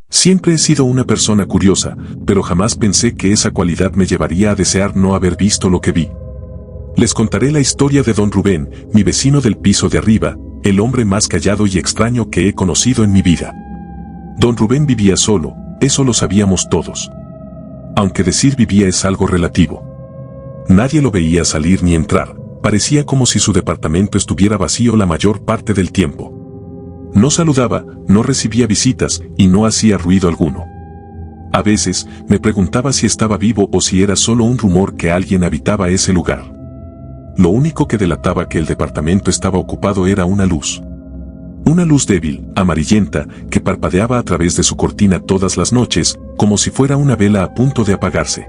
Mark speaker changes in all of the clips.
Speaker 1: Siempre he sido una persona curiosa, pero jamás pensé que esa cualidad me llevaría a desear no haber visto lo que vi. Les contaré la historia de don Rubén, mi vecino del piso de arriba, el hombre más callado y extraño que he conocido en mi vida. Don Rubén vivía solo, eso lo sabíamos todos. Aunque decir vivía es algo relativo. Nadie lo veía salir ni entrar, parecía como si su departamento estuviera vacío la mayor parte del tiempo. No saludaba, no recibía visitas y no hacía ruido alguno. A veces, me preguntaba si estaba vivo o si era solo un rumor que alguien habitaba ese lugar. Lo único que delataba que el departamento estaba ocupado era una luz. Una luz débil, amarillenta, que parpadeaba a través de su cortina todas las noches, como si fuera una vela a punto de apagarse.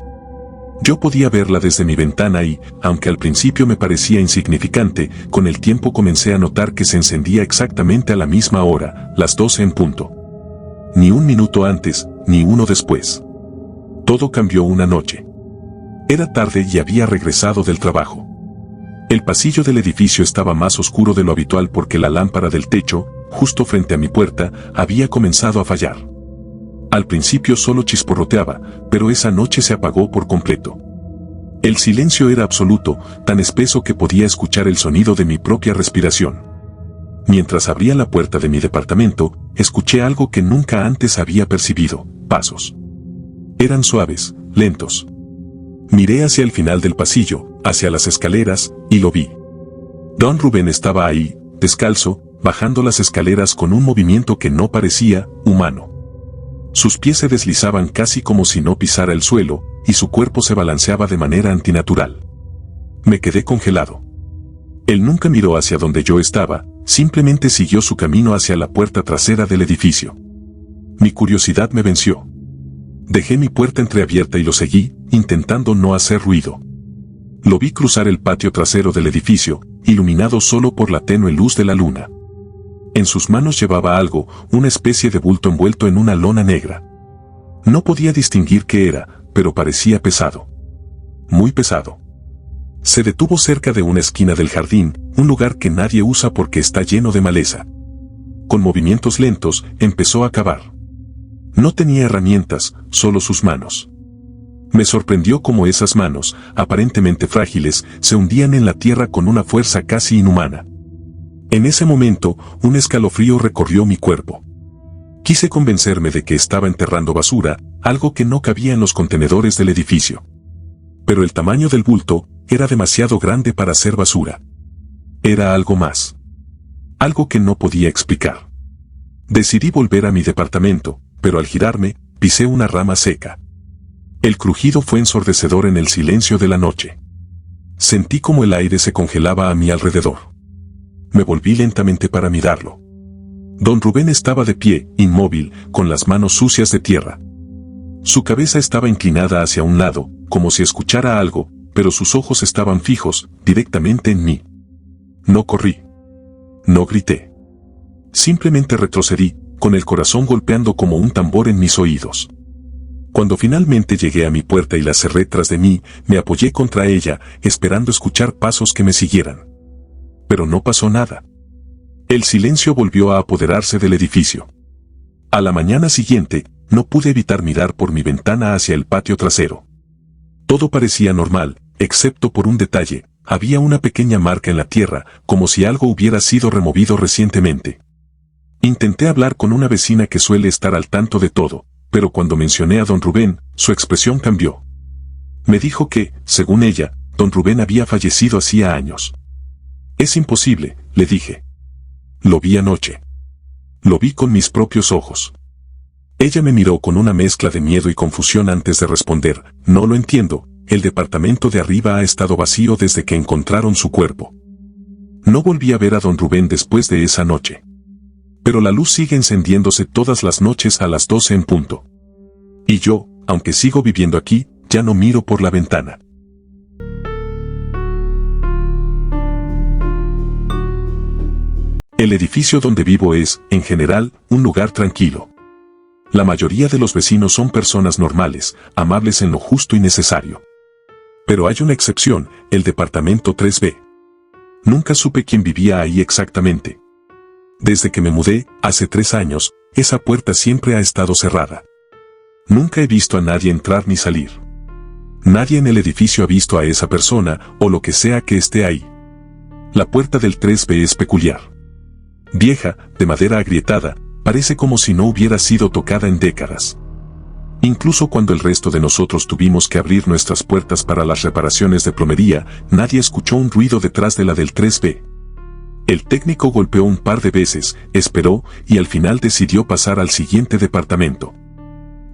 Speaker 1: Yo podía verla desde mi ventana y, aunque al principio me parecía insignificante, con el tiempo comencé a notar que se encendía exactamente a la misma hora, las 12 en punto. Ni un minuto antes, ni uno después. Todo cambió una noche. Era tarde y había regresado del trabajo. El pasillo del edificio estaba más oscuro de lo habitual porque la lámpara del techo, justo frente a mi puerta, había comenzado a fallar. Al principio solo chisporroteaba, pero esa noche se apagó por completo. El silencio era absoluto, tan espeso que podía escuchar el sonido de mi propia respiración. Mientras abría la puerta de mi departamento, escuché algo que nunca antes había percibido: pasos. Eran suaves, lentos. Miré hacia el final del pasillo, hacia las escaleras, y lo vi. Don Rubén estaba ahí, descalzo, bajando las escaleras con un movimiento que no parecía humano. Sus pies se deslizaban casi como si no pisara el suelo, y su cuerpo se balanceaba de manera antinatural. Me quedé congelado. Él nunca miró hacia donde yo estaba, simplemente siguió su camino hacia la puerta trasera del edificio. Mi curiosidad me venció. Dejé mi puerta entreabierta y lo seguí, intentando no hacer ruido. Lo vi cruzar el patio trasero del edificio, iluminado solo por la tenue luz de la luna. En sus manos llevaba algo, una especie de bulto envuelto en una lona negra. No podía distinguir qué era, pero parecía pesado. Muy pesado. Se detuvo cerca de una esquina del jardín, un lugar que nadie usa porque está lleno de maleza. Con movimientos lentos, empezó a cavar. No tenía herramientas, solo sus manos. Me sorprendió cómo esas manos, aparentemente frágiles, se hundían en la tierra con una fuerza casi inhumana. En ese momento, un escalofrío recorrió mi cuerpo. Quise convencerme de que estaba enterrando basura, algo que no cabía en los contenedores del edificio. Pero el tamaño del bulto era demasiado grande para ser basura. Era algo más. Algo que no podía explicar. Decidí volver a mi departamento, pero al girarme, pisé una rama seca. El crujido fue ensordecedor en el silencio de la noche. Sentí como el aire se congelaba a mi alrededor. Me volví lentamente para mirarlo. Don Rubén estaba de pie, inmóvil, con las manos sucias de tierra. Su cabeza estaba inclinada hacia un lado, como si escuchara algo, pero sus ojos estaban fijos, directamente en mí. No corrí. No grité. Simplemente retrocedí, con el corazón golpeando como un tambor en mis oídos. Cuando finalmente llegué a mi puerta y la cerré tras de mí, me apoyé contra ella, esperando escuchar pasos que me siguieran. Pero no pasó nada. El silencio volvió a apoderarse del edificio. A la mañana siguiente, no pude evitar mirar por mi ventana hacia el patio trasero. Todo parecía normal, excepto por un detalle: había una pequeña marca en la tierra, como si algo hubiera sido removido recientemente. Intenté hablar con una vecina que suele estar al tanto de todo, pero cuando mencioné a don Rubén, su expresión cambió. Me dijo que, según ella, don Rubén había fallecido hacía años. Es imposible, le dije. Lo vi anoche. Lo vi con mis propios ojos. Ella me miró con una mezcla de miedo y confusión antes de responder: no lo entiendo, el departamento de arriba ha estado vacío desde que encontraron su cuerpo. No volví a ver a don Rubén después de esa noche. Pero la luz sigue encendiéndose todas las noches a las 12 en punto. Y yo, aunque sigo viviendo aquí, ya no miro por la ventana. El edificio donde vivo es, en general, un lugar tranquilo. La mayoría de los vecinos son personas normales, amables en lo justo y necesario. Pero hay una excepción: el departamento 3B. Nunca supe quién vivía ahí exactamente. Desde que me mudé, hace 3 años, esa puerta siempre ha estado cerrada. Nunca he visto a nadie entrar ni salir. Nadie en el edificio ha visto a esa persona o lo que sea que esté ahí. La puerta del 3B es peculiar. Vieja, de madera agrietada, parece como si no hubiera sido tocada en décadas. Incluso cuando el resto de nosotros tuvimos que abrir nuestras puertas para las reparaciones de plomería, nadie escuchó un ruido detrás de la del 3B. El técnico golpeó un par de veces, esperó y al final decidió pasar al siguiente departamento.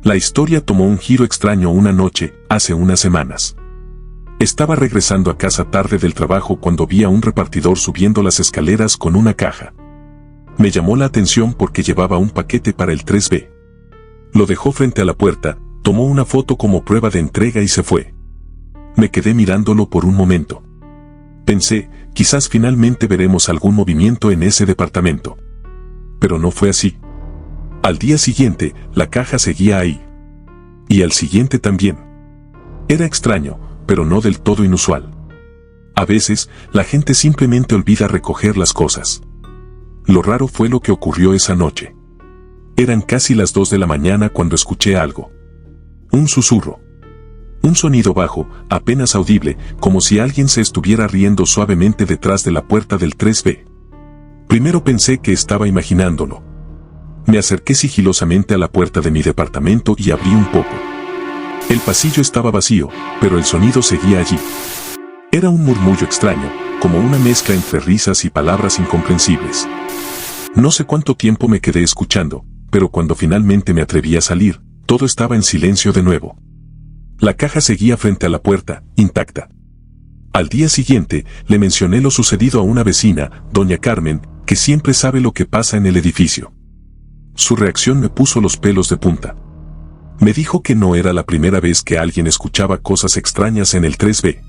Speaker 1: La historia tomó un giro extraño una noche, hace unas semanas. Estaba regresando a casa tarde del trabajo cuando vi a un repartidor subiendo las escaleras con una caja. Me llamó la atención porque llevaba un paquete para el 3B. Lo dejó frente a la puerta, tomó una foto como prueba de entrega y se fue. Me quedé mirándolo por un momento. Pensé, quizás finalmente veremos algún movimiento en ese departamento. Pero no fue así. Al día siguiente, la caja seguía ahí. Y al siguiente también. Era extraño, pero no del todo inusual. A veces, la gente simplemente olvida recoger las cosas. Lo raro fue lo que ocurrió esa noche. Eran casi las 2 de la mañana cuando escuché algo. Un susurro. Un sonido bajo, apenas audible, como si alguien se estuviera riendo suavemente detrás de la puerta del 3B. Primero pensé que estaba imaginándolo. Me acerqué sigilosamente a la puerta de mi departamento y abrí un poco. El pasillo estaba vacío, pero el sonido seguía allí. Era un murmullo extraño, como una mezcla entre risas y palabras incomprensibles. No sé cuánto tiempo me quedé escuchando, pero cuando finalmente me atreví a salir, todo estaba en silencio de nuevo. La caja seguía frente a la puerta, intacta. Al día siguiente, le mencioné lo sucedido a una vecina, doña Carmen, que siempre sabe lo que pasa en el edificio. Su reacción me puso los pelos de punta. Me dijo que no era la primera vez que alguien escuchaba cosas extrañas en el 3B.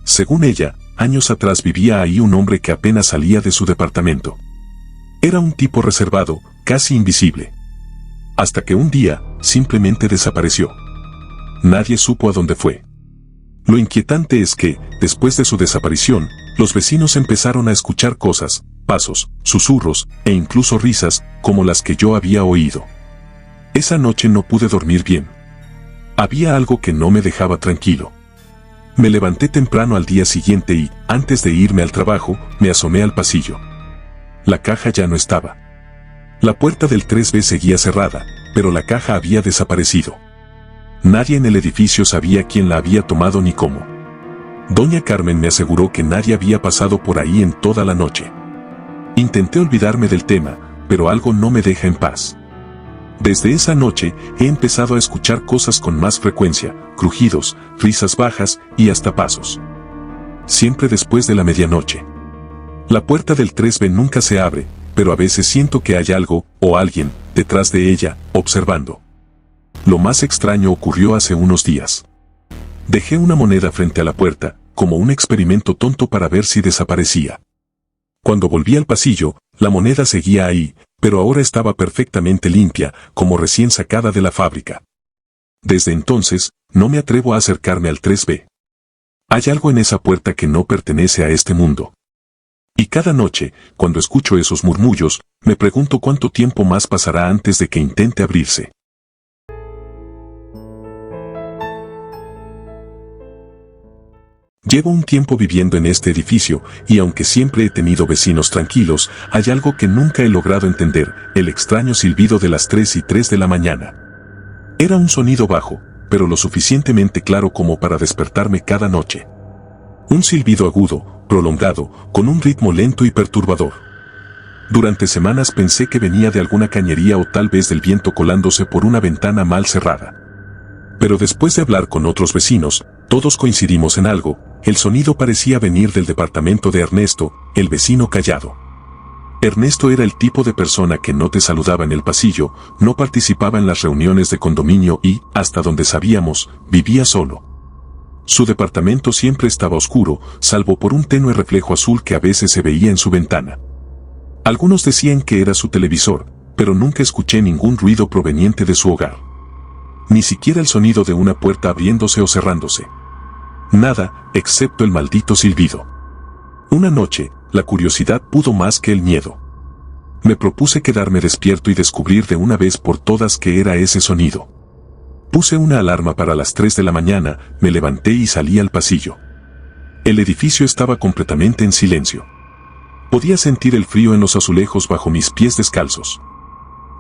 Speaker 1: Según ella, años atrás vivía ahí un hombre que apenas salía de su departamento. Era un tipo reservado, casi invisible. Hasta que un día, simplemente desapareció. Nadie supo a dónde fue. Lo inquietante es que, después de su desaparición, los vecinos empezaron a escuchar cosas, pasos, susurros, e incluso risas, como las que yo había oído. Esa noche no pude dormir bien. Había algo que no me dejaba tranquilo. Me levanté temprano al día siguiente y, antes de irme al trabajo, me asomé al pasillo. La caja ya no estaba. La puerta del 3B seguía cerrada, pero la caja había desaparecido. Nadie en el edificio sabía quién la había tomado ni cómo. Doña Carmen me aseguró que nadie había pasado por ahí en toda la noche. Intenté olvidarme del tema, pero algo no me deja en paz. Desde esa noche he empezado a escuchar cosas con más frecuencia, crujidos, risas bajas y hasta pasos. Siempre después de la medianoche. La puerta del 3B nunca se abre, pero a veces siento que hay algo, o alguien, detrás de ella, observando. Lo más extraño ocurrió hace unos días. Dejé una moneda frente a la puerta, como un experimento tonto para ver si desaparecía. Cuando volví al pasillo, la moneda seguía ahí, pero ahora estaba perfectamente limpia, como recién sacada de la fábrica. Desde entonces, no me atrevo a acercarme al 3B. Hay algo en esa puerta que no pertenece a este mundo. Y cada noche, cuando escucho esos murmullos, me pregunto cuánto tiempo más pasará antes de que intente abrirse. Llevo un tiempo viviendo en este edificio, y aunque siempre he tenido vecinos tranquilos, hay algo que nunca he logrado entender, el extraño silbido de las 3:03 de la mañana. Era un sonido bajo, pero lo suficientemente claro como para despertarme cada noche. Un silbido agudo, prolongado, con un ritmo lento y perturbador. Durante semanas pensé que venía de alguna cañería o tal vez del viento colándose por una ventana mal cerrada. Pero después de hablar con otros vecinos, todos coincidimos en algo. El sonido parecía venir del departamento de Ernesto, el vecino callado. Ernesto era el tipo de persona que no te saludaba en el pasillo, no participaba en las reuniones de condominio y, hasta donde sabíamos, vivía solo. Su departamento siempre estaba oscuro, salvo por un tenue reflejo azul que a veces se veía en su ventana. Algunos decían que era su televisor, pero nunca escuché ningún ruido proveniente de su hogar. Ni siquiera el sonido de una puerta abriéndose o cerrándose. Nada, excepto el maldito silbido. Una noche, la curiosidad pudo más que el miedo. Me propuse quedarme despierto y descubrir de una vez por todas qué era ese sonido. Puse una alarma para las 3 de la mañana, me levanté y salí al pasillo. El edificio estaba completamente en silencio. Podía sentir el frío en los azulejos bajo mis pies descalzos.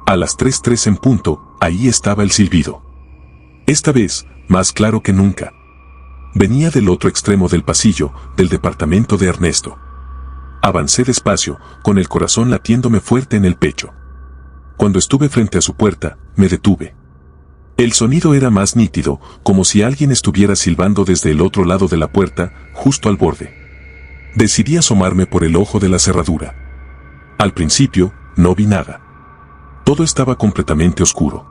Speaker 1: A las 3:03 en punto, ahí estaba el silbido. Esta vez, más claro que nunca. Venía del otro extremo del pasillo, del departamento de Ernesto. Avancé despacio, con el corazón latiéndome fuerte en el pecho. Cuando estuve frente a su puerta, me detuve. El sonido era más nítido, como si alguien estuviera silbando desde el otro lado de la puerta, justo al borde. Decidí asomarme por el ojo de la cerradura. Al principio, no vi nada. Todo estaba completamente oscuro.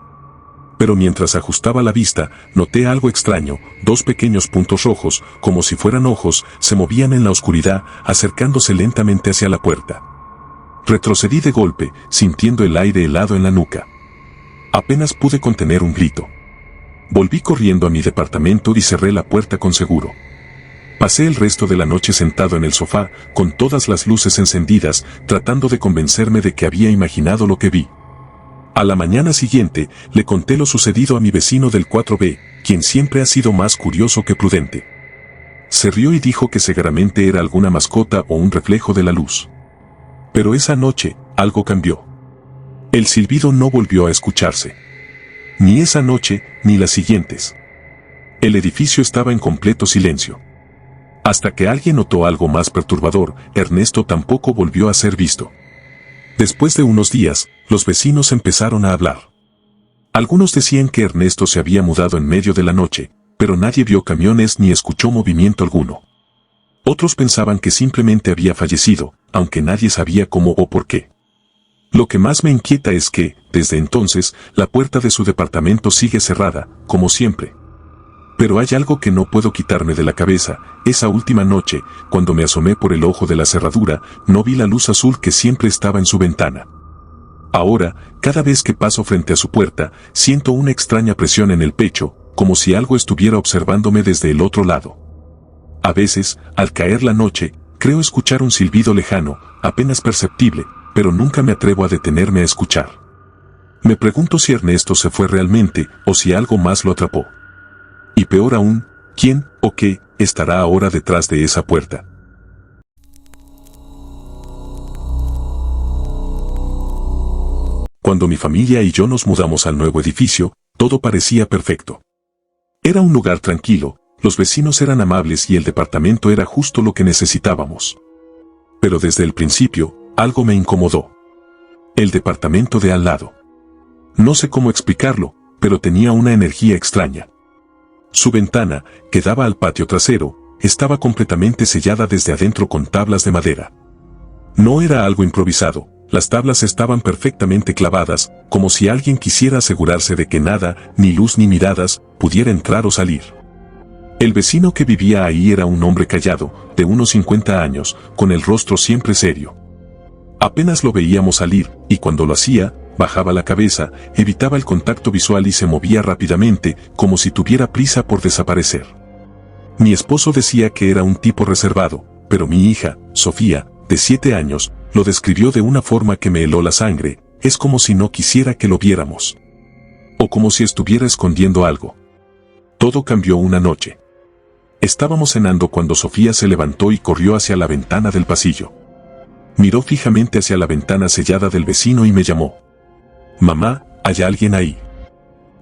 Speaker 1: Pero mientras ajustaba la vista, noté algo extraño, 2 pequeños puntos rojos, como si fueran ojos, se movían en la oscuridad, acercándose lentamente hacia la puerta. Retrocedí de golpe, sintiendo el aire helado en la nuca. Apenas pude contener un grito. Volví corriendo a mi departamento y cerré la puerta con seguro. Pasé el resto de la noche sentado en el sofá, con todas las luces encendidas, tratando de convencerme de que había imaginado lo que vi. A la mañana siguiente, le conté lo sucedido a mi vecino del 4B, quien siempre ha sido más curioso que prudente. Se rió y dijo que seguramente era alguna mascota o un reflejo de la luz. Pero esa noche, algo cambió. El silbido no volvió a escucharse. Ni esa noche, ni las siguientes. El edificio estaba en completo silencio. Hasta que alguien notó algo más perturbador, Ernesto tampoco volvió a ser visto. Después de unos días, los vecinos empezaron a hablar. Algunos decían que Ernesto se había mudado en medio de la noche, pero nadie vio camiones ni escuchó movimiento alguno. Otros pensaban que simplemente había fallecido, aunque nadie sabía cómo o por qué. Lo que más me inquieta es que, desde entonces, la puerta de su departamento sigue cerrada, como siempre. Pero hay algo que no puedo quitarme de la cabeza. Esa última noche, cuando me asomé por el ojo de la cerradura, no vi la luz azul que siempre estaba en su ventana. Ahora, cada vez que paso frente a su puerta, siento una extraña presión en el pecho, como si algo estuviera observándome desde el otro lado. A veces, al caer la noche, creo escuchar un silbido lejano, apenas perceptible, pero nunca me atrevo a detenerme a escuchar. Me pregunto si Ernesto se fue realmente, o si algo más lo atrapó. Y peor aún, ¿quién o qué estará ahora detrás de esa puerta? Cuando mi familia y yo nos mudamos al nuevo edificio, todo parecía perfecto. Era un lugar tranquilo, los vecinos eran amables y el departamento era justo lo que necesitábamos. Pero desde el principio, algo me incomodó. El departamento de al lado. No sé cómo explicarlo, pero tenía una energía extraña. Su ventana, que daba al patio trasero, estaba completamente sellada desde adentro con tablas de madera. No era algo improvisado, las tablas estaban perfectamente clavadas, como si alguien quisiera asegurarse de que nada, ni luz ni miradas, pudiera entrar o salir. El vecino que vivía ahí era un hombre callado, de unos 50 años, con el rostro siempre serio. Apenas lo veíamos salir, y cuando lo hacía, bajaba la cabeza, evitaba el contacto visual y se movía rápidamente, como si tuviera prisa por desaparecer. Mi esposo decía que era un tipo reservado, pero mi hija, Sofía, de 7 años, lo describió de una forma que me heló la sangre. Es como si no quisiera que lo viéramos. O como si estuviera escondiendo algo. Todo cambió una noche. Estábamos cenando cuando Sofía se levantó y corrió hacia la ventana del pasillo. Miró fijamente hacia la ventana sellada del vecino y me llamó. «Mamá, ¿hay alguien ahí?»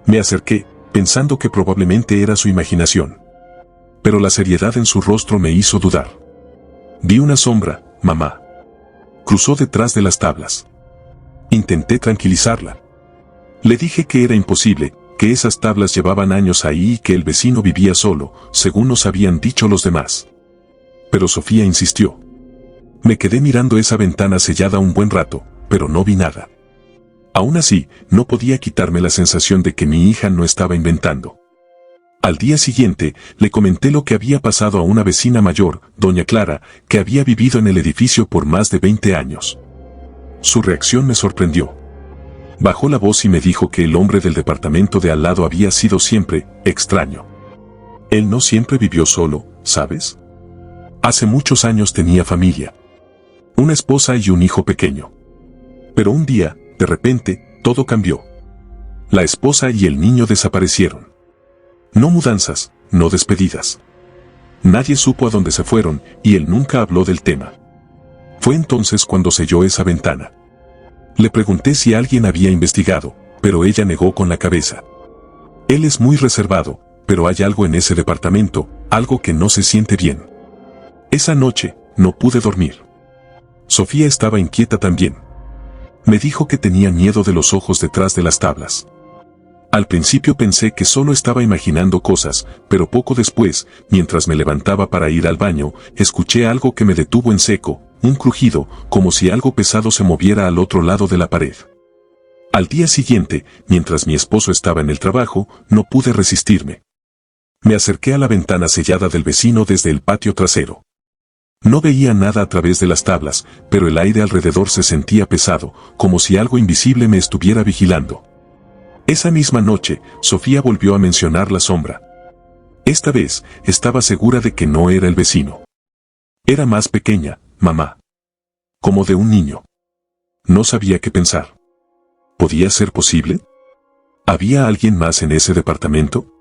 Speaker 1: Me acerqué, pensando que probablemente era su imaginación. Pero la seriedad en su rostro me hizo dudar. «Vi una sombra, mamá. Cruzó detrás de las tablas». Intenté tranquilizarla. Le dije que era imposible, que esas tablas llevaban años ahí y que el vecino vivía solo, según nos habían dicho los demás. Pero Sofía insistió. Me quedé mirando esa ventana sellada un buen rato, pero no vi nada. Aún así, no podía quitarme la sensación de que mi hija no estaba inventando. Al día siguiente, le comenté lo que había pasado a una vecina mayor, doña Clara, que había vivido en el edificio por más de 20 años. Su reacción me sorprendió. Bajó la voz y me dijo que el hombre del departamento de al lado había sido siempre extraño. Él no siempre vivió solo, ¿sabes? Hace muchos años tenía familia. Una esposa y un hijo pequeño. Pero un día, de repente, todo cambió. La esposa y el niño desaparecieron. No mudanzas, no despedidas. Nadie supo a dónde se fueron y él nunca habló del tema. Fue entonces cuando selló esa ventana. Le pregunté si alguien había investigado, pero ella negó con la cabeza. Él es muy reservado, pero hay algo en ese departamento, algo que no se siente bien. Esa noche, no pude dormir. Sofía estaba inquieta también. Me dijo que tenía miedo de los ojos detrás de las tablas. Al principio pensé que solo estaba imaginando cosas, pero poco después, mientras me levantaba para ir al baño, escuché algo que me detuvo en seco, un crujido, como si algo pesado se moviera al otro lado de la pared. Al día siguiente, mientras mi esposo estaba en el trabajo, no pude resistirme. Me acerqué a la ventana sellada del vecino desde el patio trasero. No veía nada a través de las tablas, pero el aire alrededor se sentía pesado, como si algo invisible me estuviera vigilando. Esa misma noche, Sofía volvió a mencionar la sombra. Esta vez, estaba segura de que no era el vecino. Era más pequeña, mamá. Como de un niño. No sabía qué pensar. ¿Podía ser posible? ¿Había alguien más en ese departamento?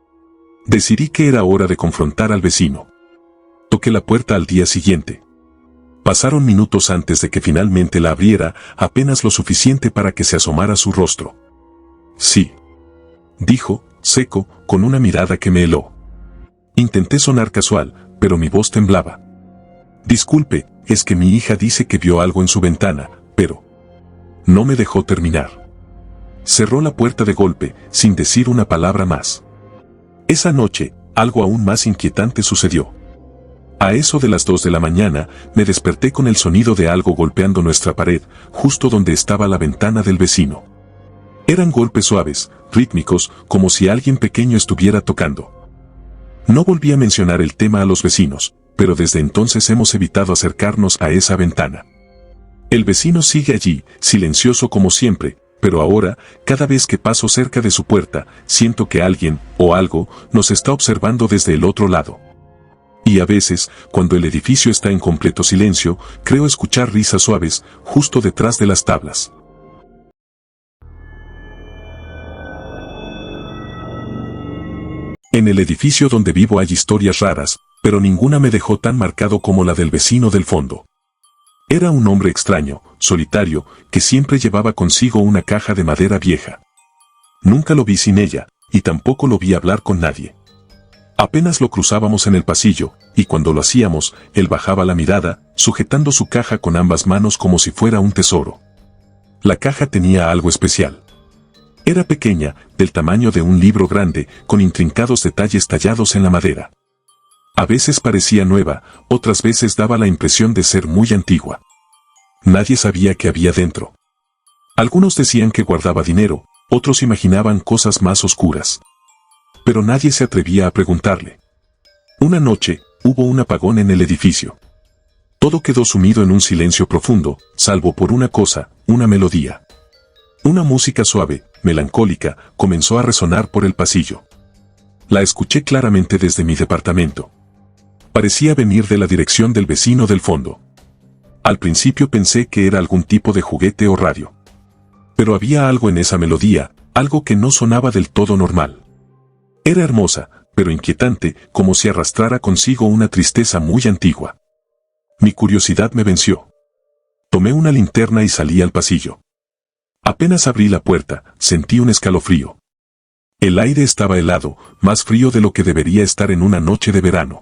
Speaker 1: Decidí que era hora de confrontar al vecino. Toqué la puerta al día siguiente. Pasaron minutos antes de que finalmente la abriera, apenas lo suficiente para que se asomara su rostro. Sí, dijo, seco, con una mirada que me heló. Intenté sonar casual, pero mi voz temblaba. Disculpe, es que mi hija dice que vio algo en su ventana, pero... No me dejó terminar. Cerró la puerta de golpe, sin decir una palabra más. Esa noche, algo aún más inquietante sucedió. A eso de las 2 de la mañana, me desperté con el sonido de algo golpeando nuestra pared, justo donde estaba la ventana del vecino. Eran golpes suaves, rítmicos, como si alguien pequeño estuviera tocando. No volví a mencionar el tema a los vecinos, pero desde entonces hemos evitado acercarnos a esa ventana. El vecino sigue allí, silencioso como siempre, pero ahora, cada vez que paso cerca de su puerta, siento que alguien, o algo, nos está observando desde el otro lado. Y a veces, cuando el edificio está en completo silencio, creo escuchar risas suaves, justo detrás de las tablas. En el edificio donde vivo hay historias raras, pero ninguna me dejó tan marcado como la del vecino del fondo. Era un hombre extraño, solitario, que siempre llevaba consigo una caja de madera vieja. Nunca lo vi sin ella, y tampoco lo vi hablar con nadie. Apenas lo cruzábamos en el pasillo, y cuando lo hacíamos, él bajaba la mirada, sujetando su caja con ambas manos como si fuera un tesoro. La caja tenía algo especial. Era pequeña, del tamaño de un libro grande, con intrincados detalles tallados en la madera. A veces parecía nueva, otras veces daba la impresión de ser muy antigua. Nadie sabía qué había dentro. Algunos decían que guardaba dinero, otros imaginaban cosas más oscuras. Pero nadie se atrevía a preguntarle. Una noche, hubo un apagón en el edificio. Todo quedó sumido en un silencio profundo, salvo por una cosa, una melodía. Una música suave, melancólica, comenzó a resonar por el pasillo. La escuché claramente desde mi departamento. Parecía venir de la dirección del vecino del fondo. Al principio pensé que era algún tipo de juguete o radio. Pero había algo en esa melodía, algo que no sonaba del todo normal. Era hermosa, pero inquietante, como si arrastrara consigo una tristeza muy antigua. Mi curiosidad me venció. Tomé una linterna y salí al pasillo. Apenas abrí la puerta, sentí un escalofrío. El aire estaba helado, más frío de lo que debería estar en una noche de verano.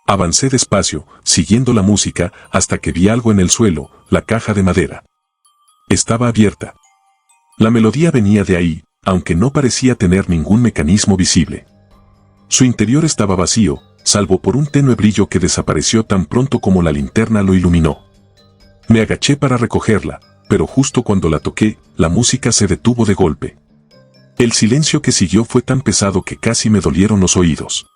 Speaker 1: Avancé despacio, siguiendo la música, hasta que vi algo en el suelo, la caja de madera. Estaba abierta. La melodía venía de ahí, aunque no parecía tener ningún mecanismo visible. Su interior estaba vacío, salvo por un tenue brillo que desapareció tan pronto como la linterna lo iluminó. Me agaché para recogerla, pero justo cuando la toqué, la música se detuvo de golpe. El silencio que siguió fue tan pesado que casi me dolieron los oídos.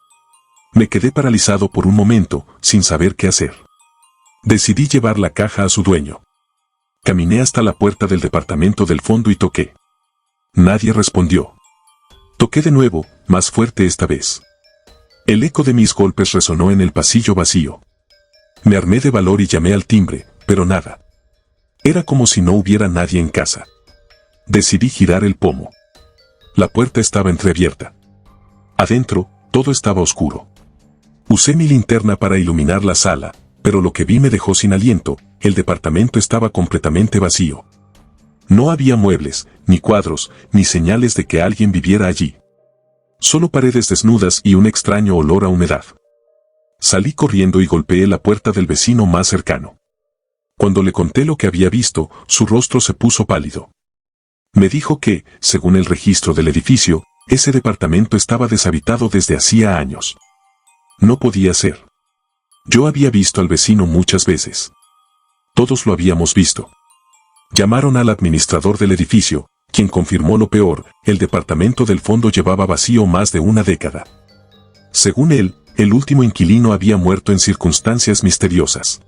Speaker 1: Me quedé paralizado por un momento, sin saber qué hacer. Decidí llevar la caja a su dueño. Caminé hasta la puerta del departamento del fondo y toqué. Nadie respondió. Toqué de nuevo, más fuerte esta vez. El eco de mis golpes resonó en el pasillo vacío. Me armé de valor y llamé al timbre, pero nada. Era como si no hubiera nadie en casa. Decidí girar el pomo. La puerta estaba entreabierta. Adentro, todo estaba oscuro. Usé mi linterna para iluminar la sala, pero lo que vi me dejó sin aliento. El departamento estaba completamente vacío. No había muebles, ni cuadros, ni señales de que alguien viviera allí. Solo paredes desnudas y un extraño olor a humedad. Salí corriendo y golpeé la puerta del vecino más cercano. Cuando le conté lo que había visto, su rostro se puso pálido. Me dijo que, según el registro del edificio, ese departamento estaba deshabitado desde hacía años. No podía ser. Yo había visto al vecino muchas veces. Todos lo habíamos visto. Llamaron al administrador del edificio, quien confirmó lo peor: el departamento del fondo llevaba vacío más de una década. Según él, el último inquilino había muerto en circunstancias misteriosas.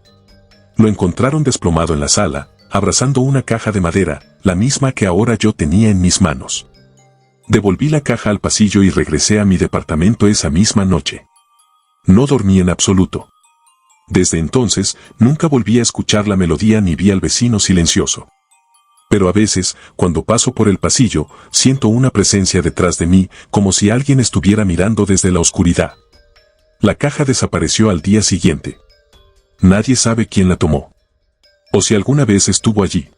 Speaker 1: Lo encontraron desplomado en la sala, abrazando una caja de madera, la misma que ahora yo tenía en mis manos. Devolví la caja al pasillo y regresé a mi departamento esa misma noche. No dormí en absoluto. Desde entonces, nunca volví a escuchar la melodía ni vi al vecino silencioso. Pero a veces, cuando paso por el pasillo, siento una presencia detrás de mí, como si alguien estuviera mirando desde la oscuridad. La caja desapareció al día siguiente. Nadie sabe quién la tomó. O si alguna vez estuvo allí.